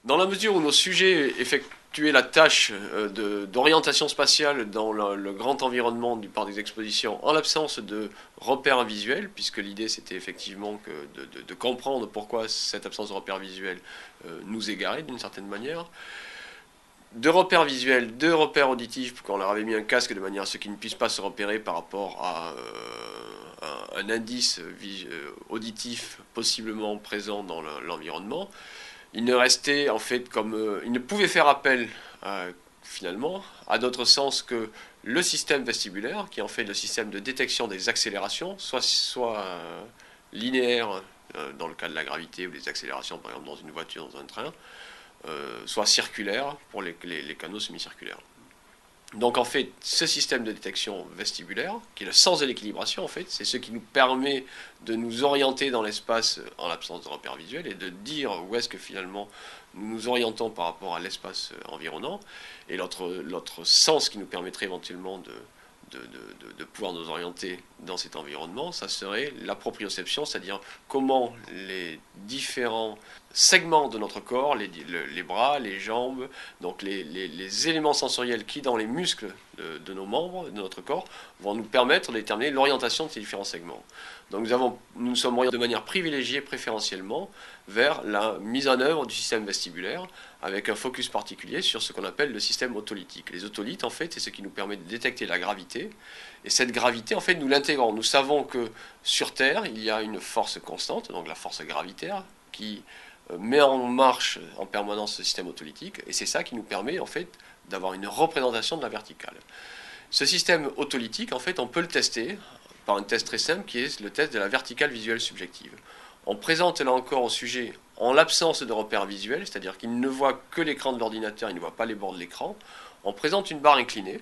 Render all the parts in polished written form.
Dans la mesure où nos sujets effectuaient la tâche d'orientation spatiale dans le grand environnement du parc des expositions, en l'absence de repères visuels, puisque l'idée c'était effectivement de comprendre pourquoi cette absence de repères visuels nous égarait d'une certaine manière, de repères visuels, de repères auditifs, quand on leur avait mis un casque de manière à ce qu'ils ne puissent pas se repérer par rapport à un indice auditif possiblement présent dans l'environnement. Il ne restait en fait il ne pouvait faire appel finalement à d'autres sens que le système vestibulaire, qui est en fait le système de détection des accélérations, soit linéaires dans le cas de la gravité ou des accélérations par exemple dans une voiture, dans un train, soit circulaires pour les canaux semi-circulaires. Donc en fait, ce système de détection vestibulaire, qui est le sens de l'équilibration en fait, c'est ce qui nous permet de nous orienter dans l'espace en l'absence de repères visuels et de dire où est-ce que finalement nous nous orientons par rapport à l'espace environnant. Et l'autre sens qui nous permettrait éventuellement de pouvoir nous orienter dans cet environnement, ça serait la proprioception, c'est-à-dire comment les différents segments de notre corps, les bras, les jambes, donc les éléments sensoriels qui dans les muscles de nos membres, de notre corps, vont nous permettre de déterminer l'orientation de ces différents segments. Donc nous sommes orientés de manière privilégiée préférentiellement vers la mise en œuvre du système vestibulaire avec un focus particulier sur ce qu'on appelle le système otolithique. Les otolithes, en fait, c'est ce qui nous permet de détecter la gravité. Et cette gravité, en fait, nous l'intégrons. Nous savons que sur Terre, il y a une force constante, donc la force gravitaire, qui met en marche en permanence ce système otolithique. Et c'est ça qui nous permet, en fait, d'avoir une représentation de la verticale. Ce système otolithique, en fait, on peut le tester par un test très simple qui est le test de la verticale visuelle subjective. On présente là encore au sujet, en l'absence de repères visuels, c'est-à-dire qu'il ne voit que l'écran de l'ordinateur, il ne voit pas les bords de l'écran, on présente une barre inclinée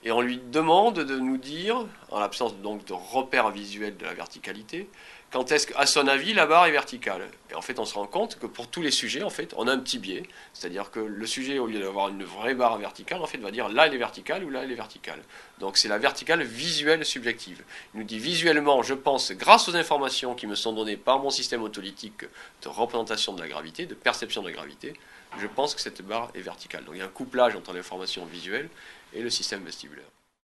et on lui demande de nous dire, en l'absence donc de repères visuels de la verticalité, quand est-ce qu'à son avis la barre est verticale. Et en fait on se rend compte que pour tous les sujets, en fait, on a un petit biais, c'est-à-dire que le sujet, au lieu d'avoir une vraie barre verticale, en fait va dire là elle est verticale ou là elle est verticale. Donc c'est la verticale visuelle subjective. Il nous dit visuellement, je pense, grâce aux informations qui me sont données par mon système otolithique de représentation de la gravité, de perception de la gravité, je pense que cette barre est verticale. Donc il y a un couplage entre l'information visuelle et le système vestibulaire.